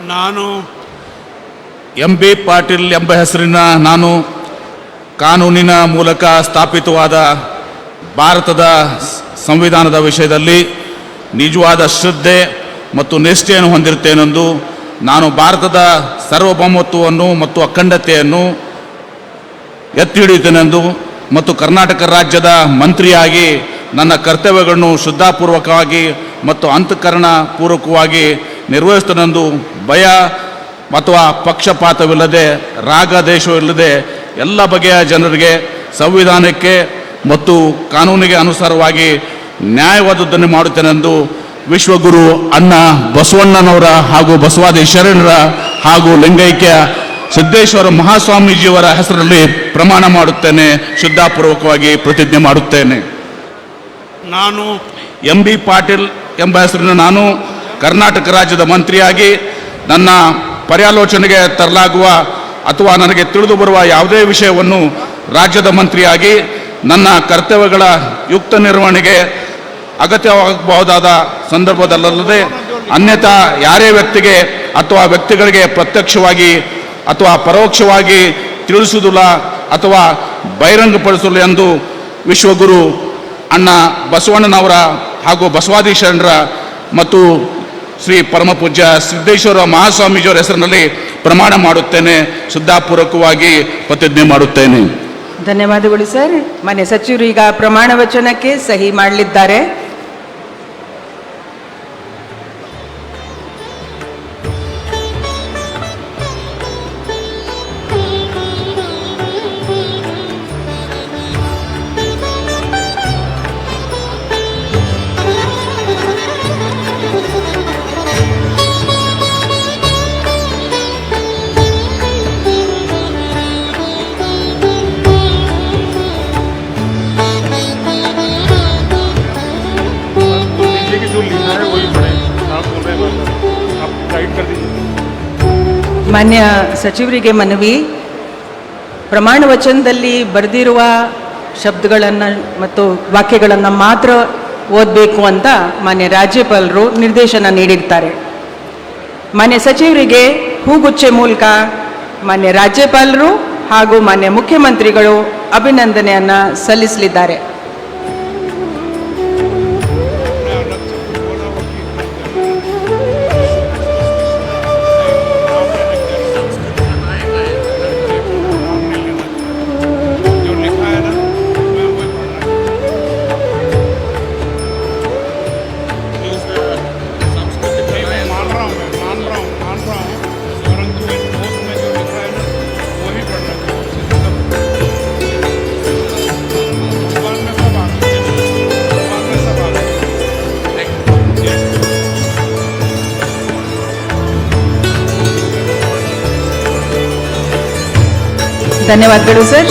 ನಾನು ಎಂ.ಬಿ. ಪಾಟೀಲ್ ಎಂಬ ಹೆಸರಿನ ನಾನು ಕಾನೂನಿನ ಮೂಲಕ ಸ್ಥಾಪಿತವಾದ ಭಾರತದ ಸಂವಿಧಾನದ ವಿಷಯದಲ್ಲಿ ನಿಜವಾದ ಶ್ರದ್ಧೆ ಮತ್ತು ನಿಷ್ಠೆಯನ್ನು ಹೊಂದಿರುತ್ತೇನೆಂದು ನಾನು ಭಾರತದ ಸಾರ್ವಭೌಮತ್ವವನ್ನು ಮತ್ತು ಅಖಂಡತೆಯನ್ನು ಎತ್ತಿ ಹಿಡಿಯುತ್ತೇನೆಂದು ಮತ್ತು ಕರ್ನಾಟಕ ರಾಜ್ಯದ ಮಂತ್ರಿಯಾಗಿ ನನ್ನ ಕರ್ತವ್ಯಗಳನ್ನು ಶ್ರದ್ಧಾಪೂರ್ವಕವಾಗಿ ಮತ್ತು ಅಂತಃಕರಣಪೂರ್ವಕವಾಗಿ ನಿರ್ವಹಿಸುತ್ತೇನೆಂದು ಭಯ ಅಥವಾ ಪಕ್ಷಪಾತವಿಲ್ಲದೆ ರಾಗದೇಶವಿಲ್ಲದೆ ಎಲ್ಲ ಬಗೆಯ ಜನರಿಗೆ ಸಂವಿಧಾನಕ್ಕೆ ಮತ್ತು ಕಾನೂನಿಗೆ ಅನುಸಾರವಾಗಿ ನ್ಯಾಯವಾದದ್ದನ್ನು ಮಾಡುತ್ತೇನೆಂದು ವಿಶ್ವಗುರು ಅಣ್ಣ ಬಸವಣ್ಣನವರ ಹಾಗೂ ಬಸವಾದಿ ಶರಣರ ಹಾಗೂ ಲಿಂಗೈಕ್ಯ ಸಿದ್ದೇಶ್ವರ ಮಹಾಸ್ವಾಮೀಜಿಯವರ ಹೆಸರಲ್ಲಿ ಪ್ರಮಾಣ ಮಾಡುತ್ತೇನೆ, ಶ್ರದ್ಧಾಪೂರ್ವಕವಾಗಿ ಪ್ರತಿಜ್ಞೆ ಮಾಡುತ್ತೇನೆ. ನಾನು ಎಂ.ಬಿ. ಪಾಟೀಲ್ ಎಂಬ ಹೆಸರಿನ ನಾನು ಕರ್ನಾಟಕ ರಾಜ್ಯದ ಮಂತ್ರಿಯಾಗಿ ನನ್ನ ಪರ್ಯಾಲೋಚನೆಗೆ ತರಲಾಗುವ ಅಥವಾ ನನಗೆ ತಿಳಿದು ಬರುವ ಯಾವುದೇ ವಿಷಯವನ್ನು ರಾಜ್ಯದ ಮಂತ್ರಿಯಾಗಿ ನನ್ನ ಕರ್ತವ್ಯಗಳ ಯುಕ್ತ ನಿರ್ವಹಣೆಗೆ ಅಗತ್ಯವಾಗಬಹುದಾದ ಸಂದರ್ಭದಲ್ಲದೆ ಅನ್ಯಥಾ ಯಾರೇ ವ್ಯಕ್ತಿಗೆ ಅಥವಾ ವ್ಯಕ್ತಿಗಳಿಗೆ ಪ್ರತ್ಯಕ್ಷವಾಗಿ ಅಥವಾ ಪರೋಕ್ಷವಾಗಿ ತಿಳಿಸುವುದಿಲ್ಲ ಅಥವಾ ಬಹಿರಂಗಪಡಿಸಲು ಎಂದು ವಿಶ್ವಗುರು ಅಣ್ಣ ಬಸವಣ್ಣನವರ ಹಾಗೂ ಬಸವಾದಿ ಶರಣರ ಮತ್ತು ಶ್ರೀ ಪರಮಪೂಜ್ಯ ಸಿದ್ದೇಶ್ವರ ಮಹಾಸ್ವಾಮೀಜಿಯವರ ಹೆಸರಿನಲ್ಲಿ ಪ್ರಮಾಣ ಮಾಡುತ್ತೇನೆ, ಶ್ರದ್ಧಾಪೂರ್ವಕವಾಗಿ ಪ್ರತಿಜ್ಞೆ ಮಾಡುತ್ತೇನೆ. ಧನ್ಯವಾದಗಳು ಸರ್. ಮಾನ್ಯ ಸಚಿವರು ಈಗ ಪ್ರಮಾಣ ವಚನಕ್ಕೆ ಸಹಿ ಮಾಡಲಿದ್ದಾರೆ. जो लिखा है वही पढ़े. आप बोल रहे हैं आप गाइड कर दीजिए. ಮಾನ್ಯ ಸಚಿವರಿಗೆ ಮನವಿ, ಪ್ರಮಾಣ ವಚನದಲ್ಲಿ ಬರೆದಿರುವ ಶಬ್ದಗಳನ್ನು ಮತ್ತು ವಾಕ್ಯಗಳನ್ನು ಮಾತ್ರ ಓದಬೇಕು ಅಂತ ಮಾನ್ಯ ರಾಜ್ಯಪಾಲರು ನಿರ್ದೇಶನ ನೀಡಿರ್ತಾರೆ. ಮಾನ್ಯ ಸಚಿವರಿಗೆ ಹೂಗುಚ್ಚೆ ಮೂಲಕ ಮಾನ್ಯ ರಾಜ್ಯಪಾಲರು ಹಾಗೂ ಮಾನ್ಯ ಮುಖ್ಯಮಂತ್ರಿಗಳು ಅಭಿನಂದನೆಯನ್ನು ಸಲ್ಲಿಸಲಿದ್ದಾರೆ. जो लिखा है ना मैं वही पढ़ रहा हूँ. मैं मान रहा हूँ परंतु उसमें जो लिखा है ना वही पढ़ रहा हूँ. भगवान में सब आ गए. भगवान में सब आ गए. ಧನ್ಯವಾದಗಳು ಸರ್.